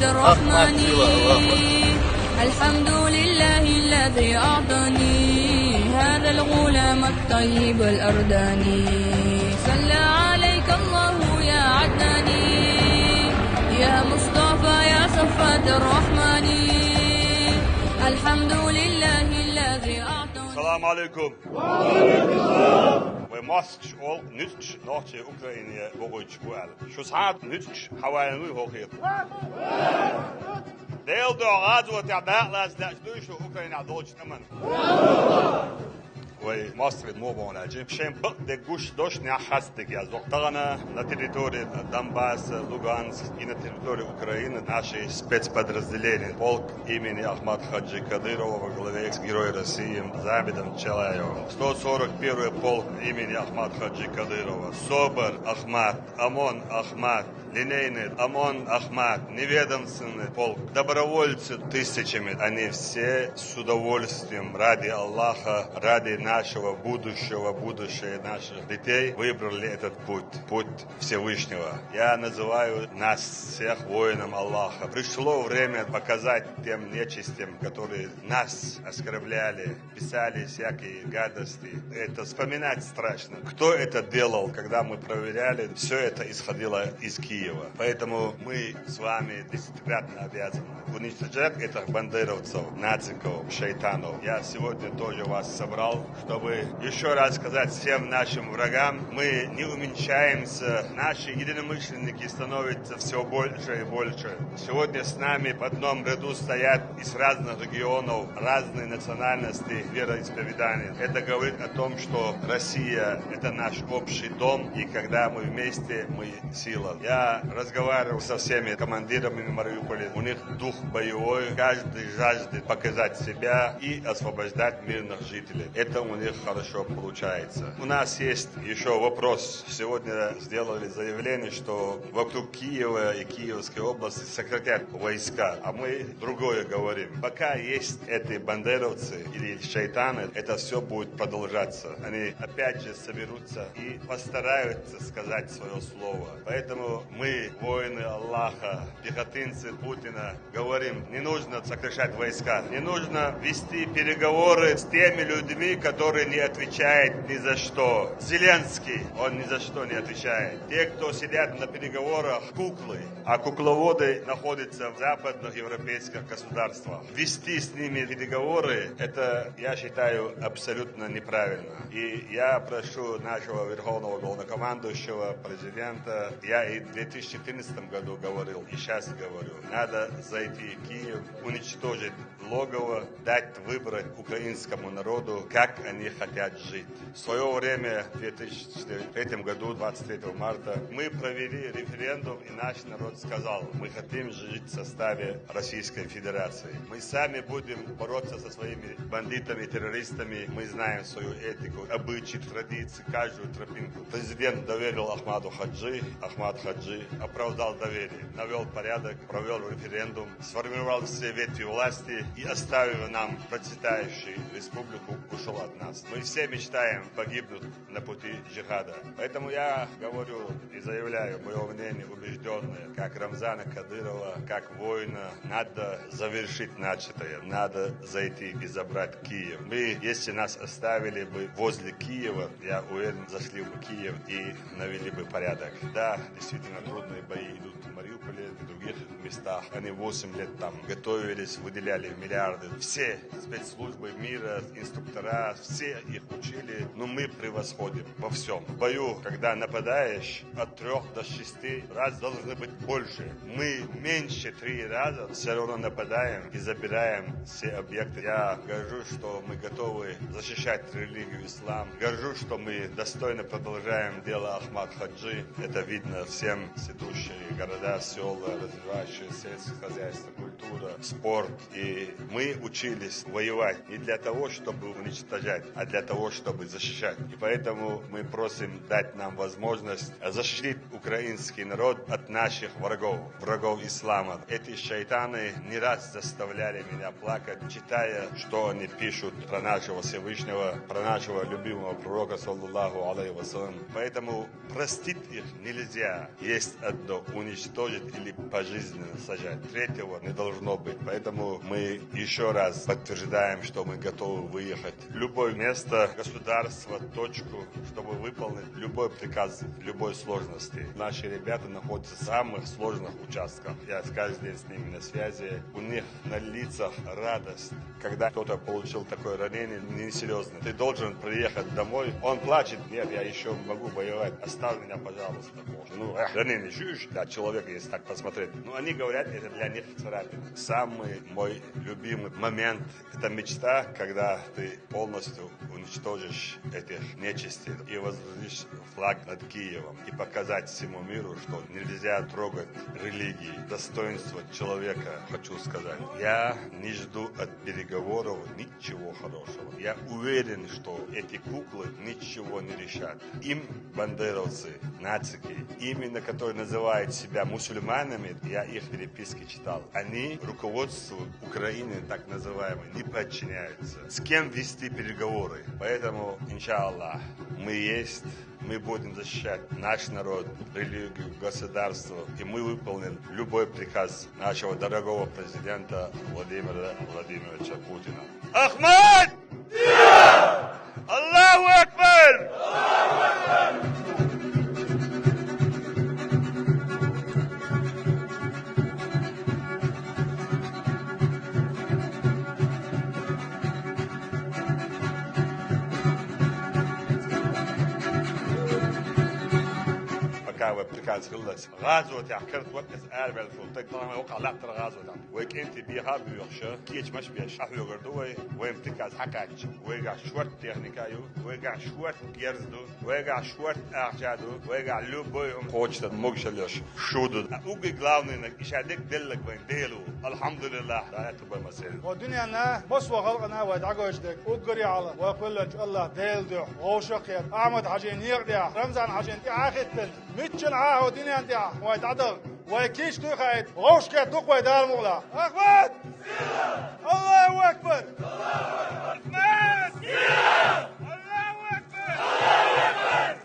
صفوة الرحمن الحمد لله الذي أعطاني هذا الغلام الطيب الأرداني صلى عليك الله يا عدناني يا مصطفى يا صفوة الرحمن الحمد لله الذي أعطاني. Salam alaikum. We mosque all nutch north Ukraine bogoch wel. Shus hat nutch hawaii nu hochir. Deel do razo ta balas da dush Ukraine adolch naman. We mosque mo bon la jim shem de gush dosh ne hastig ya zoktagana на территории Донбасс, Луганск и на территории Украины наши спецподразделения. Полк имени Ахмад Хаджи Кадырова во главе экс-героя России Забидом Челаевым. 141-й полк имени Ахмад Хаджи Кадырова. Собор Ахмад, ОМОН Ахмад, линейный ОМОН Ахмад, неведомственный полк, добровольцы тысячами. Они все с удовольствием ради Аллаха, ради нашего будущего, будущее наших детей выбрали этот путь, путь Всевышнего. Я называю нас всех воинам Аллаха. Пришло время показать тем нечистям, которые нас оскорбляли, писали всякие гадости. Это вспоминать страшно. Кто это делал, когда мы проверяли, все это исходило из Киева. Поэтому мы с вами десятикратно обязаны уничтожать этих бандеровцев, нациков, шайтанов. Я сегодня тоже вас собрал, чтобы еще раз сказать всем нашим врагам, мы не уменьшаемся, наши единомышленники становятся все больше и больше. Сегодня с нами в одном ряду стоят из разных регионов, разные национальности, вероисповедания. Это говорит о том, что Россия – это наш общий дом, и когда мы вместе, мы сила. Я разговаривал со всеми командирами Мариуполя, у них дух боевой, каждый жаждет показать себя и освобождать мирных жителей. Это у них хорошо получается. У нас есть еще вопрос. Сегодня сделали заявление, что вокруг Киева и Киевской области сократят войска, а мы другое говорим. Пока есть эти бандеровцы или шайтаны, это все будет продолжаться. Они опять же соберутся и постараются сказать свое слово. Поэтому мы, воины Аллаха, пехотинцы Путина, говорим, не нужно сокращать войска, не нужно вести переговоры с теми людьми, которые не отвечают ни за что. Зеленский, он ни за что не отвечает. Те, кто сидят на переговорах, куклы, а кукловоды находятся в западных европейских государствах. Вести с ними переговоры, это, я считаю, абсолютно неправильно. И я прошу нашего верховного главнокомандующего, президента, я и в 2014 году говорил, и сейчас говорю, надо зайти в Киев, уничтожить логово, дать выбрать украинскому народу, как они хотят жить. В свое время, в 2003 году, 23 марта, мы провели референдум, и наш народ сказал, мы хотим жить в составе Российской Федерации. Мы сами будем бороться со своими бандитами, террористами, мы знаем свою этику, обычаи, традиции, каждую тропинку. Президент доверил Ахмаду Хаджи, Ахмад Хаджи оправдал доверие, навел порядок, провел референдум, сформировал все ветви власти и, оставив нам процветающую республику, ушел от нас. Мы все мечтаем погибнуть на пути джихада. Поэтому я говорю и заявляю мое мнение убежденное, как Рамзана Кадырова, как воина, надо завершить начатое, надо зайти и забрать Киев. Мы, если нас оставили бы возле Киева, я уверен, зашли бы в Киев и навели бы порядок. Да, действительно трудные бои идут в Мариуполе и других местах. Они 8 лет там готовились, выделяли миллиарды. Все спецслужбы мира, инструктора, все их учили, но мы превосходим во всем. В бою, когда нападаешь, от 3 до 6 раз должны быть больше. Мы меньше 3 раза все равно нападаем и забираем все объекты. Я горжусь, что мы готовы защищать религию ислам. Горжусь, что мы достойно продолжаем дело Ахмад Хаджи. Это видно всем ведущие города, села, развивающие сельское хозяйство, культура, спорт. И мы учились воевать не для того, чтобы уничтожать, а для того, чтобы защищать. И поэтому мы просим дать нам возможность защитить украинский народ от наших врагов, врагов ислама. Эти шайтаны не раз заставляли меня плакать, читая, что они пишут про нашего Всевышнего, про нашего любимого пророка, саллаллаху алейхи вассалям. Поэтому простить их нельзя. Есть одно — уничтожить или пожизненно сажать. Третьего не должно быть. Поэтому мы еще раз подтверждаем, что мы готовы выехать в любое место, государство, точку, чтобы выполнить любой приказ, любой сложности. Наши ребята находятся в самых сложных участках. Я каждый день с ними на связи. У них на лицах радость. Когда кто-то получил такое ранение, несерьезно. Ты должен приехать домой. Он плачет. Нет, я еще могу воевать. Оставь меня, пожалуйста. Ранение чуешь? Да, человек, если так посмотреть. Но они говорят, это для них царапина. Самый мой любимый момент — это мечта, когда ты полностью уничтожишь этих нечисти и возводишь флаг над Киевом и показать всему миру, что нельзя трогать религии, достоинство человека. Хочу сказать, я не жду от переговоров ничего хорошего. Я уверен, что эти куклы ничего не решат. Им бандеровцы, нацики, именно которые называют себя мусульманами, я их переписки читал, они руководству Украины, так называемой, не подчиняются. С кем вести переговоры? Поэтому, иншаллах, мы есть, мы будем защищать наш народ, религию, государство, и мы выполним любой приказ нашего дорогого президента Владимира Владимировича Путина. Ахмад! Аллаху Акбар! كاوي بركاز خلص غازو تاع كرت وقت اربع الفلتك طالما وقع لا ترى غازو تاع ويك انت بيها بيخشى كيش مش بيش احو يغردوي وين بركاز حكاش ويقع شوت تكنيكايو ويقع شوت يرزدو ويقع شوت اعجادو ويقع لوبوي قوچت مغشلش شودو اوغي главный ишадек деллек بين ديلو الحمد لله لا تبقى مسير والدنيا انا بس وغلقنا ودعوجدك وقري على وكل الله ديل دو غوشق احمد حجين يقدع رمزان حجين اخذت متشن عاه ودنيا دع ويتعدل ويكيش تخيط غوشك تقوى دار مغلا احمد الله اكبر الله اكبر